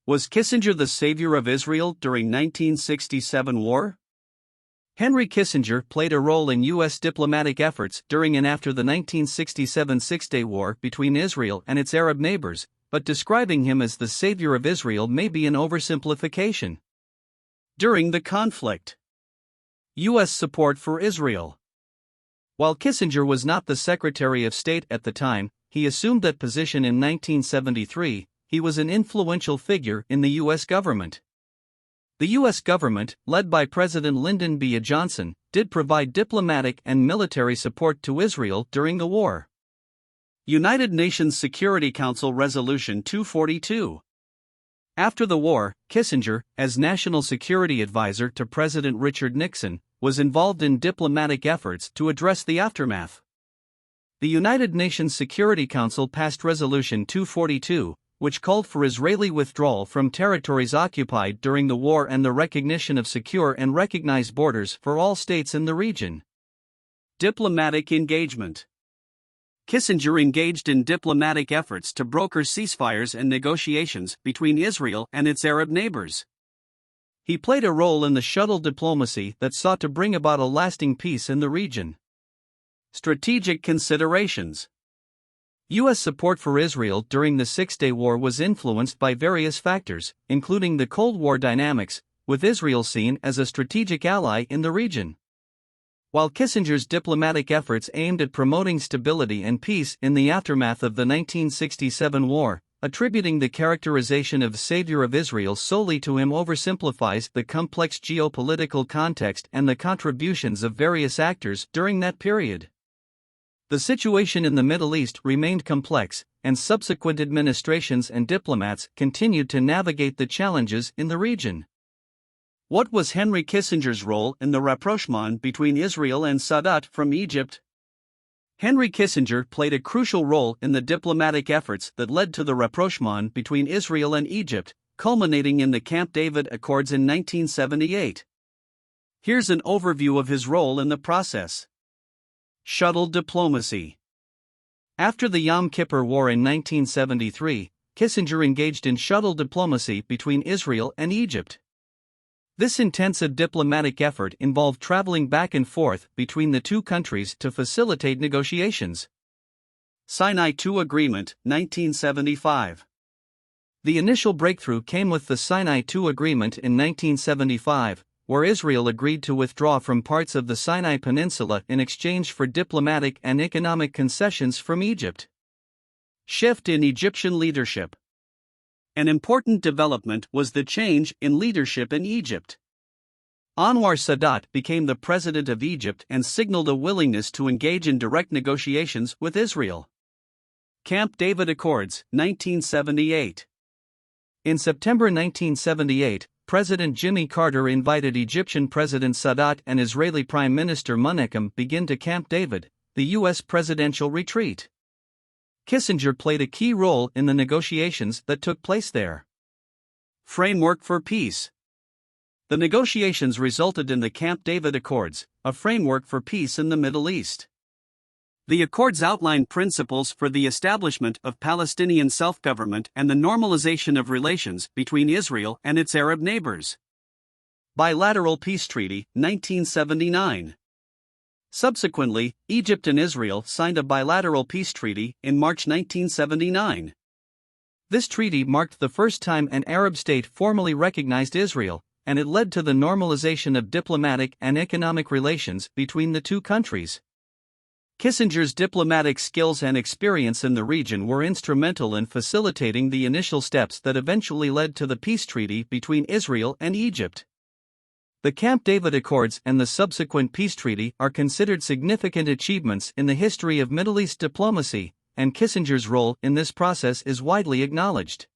Was Kissinger the savior of Israel during 1967 war? Henry Kissinger played a role in U.S. diplomatic efforts during and after the 1967 Six-Day War between Israel and its Arab neighbors, but describing him as the savior of Israel may be an oversimplification. During the conflict, U.S. support for Israel. While Kissinger was not the Secretary of State at the time, he assumed that position in 1973. He was an influential figure in the U.S. government. The U.S. government, led by President Lyndon B. Johnson, did provide diplomatic and military support to Israel during the war. United Nations Security Council Resolution 242. After the war, Kissinger, as National Security Advisor to President Richard Nixon, was involved in diplomatic efforts to address the aftermath. The United Nations Security Council passed Resolution 242, which called for Israeli withdrawal from territories occupied during the war and the recognition of secure and recognized borders for all states in the region. Diplomatic engagement. Kissinger engaged in diplomatic efforts to broker ceasefires and negotiations between Israel and its Arab neighbors. He played a role in the Shuttle Diplomacy that sought to bring about a lasting peace in the region. Strategic considerations. U.S. support for Israel during the Six-Day War was influenced by various factors, including the Cold War dynamics, with Israel seen as a strategic ally in the region. While Kissinger's diplomatic efforts aimed at promoting stability and peace in the aftermath of the 1967 war, attributing the characterization of savior of Israel solely to him oversimplifies the complex geopolitical context and the contributions of various actors during that period. The situation in the Middle East remained complex, and subsequent administrations and diplomats continued to navigate the challenges in the region. What was Henry Kissinger's role in the rapprochement between Israel and Sadat from Egypt? Henry Kissinger played a crucial role in the diplomatic efforts that led to the rapprochement between Israel and Egypt, culminating in the Camp David Accords in 1978. Here's an overview of his role in the process. Shuttle Diplomacy. After the Yom Kippur War in 1973, Kissinger engaged in shuttle diplomacy between Israel and Egypt. This intensive diplomatic effort involved traveling back and forth between the two countries to facilitate negotiations. Sinai II Agreement, 1975. The initial breakthrough came with the Sinai II Agreement in 1975, where Israel agreed to withdraw from parts of the Sinai Peninsula in exchange for diplomatic and economic concessions from Egypt. Shift in Egyptian leadership. An important development was the change in leadership in Egypt. Anwar Sadat became the president of Egypt and signaled a willingness to engage in direct negotiations with Israel. Camp David Accords, 1978. In September 1978, President Jimmy Carter invited Egyptian President Sadat and Israeli Prime Minister Menachem Begin to Camp David, the U.S. presidential retreat. Kissinger played a key role in the negotiations that took place there. Framework for peace. The negotiations resulted in the Camp David Accords, a framework for peace in the Middle East. The accords outlined principles for the establishment of Palestinian self-government and the normalization of relations between Israel and its Arab neighbors. Bilateral Peace Treaty, 1979. Subsequently, Egypt and Israel signed a bilateral peace treaty in March 1979. This treaty marked the first time an Arab state formally recognized Israel, and it led to the normalization of diplomatic and economic relations between the two countries. Kissinger's diplomatic skills and experience in the region were instrumental in facilitating the initial steps that eventually led to the peace treaty between Israel and Egypt. The Camp David Accords and the subsequent peace treaty are considered significant achievements in the history of Middle East diplomacy, and Kissinger's role in this process is widely acknowledged.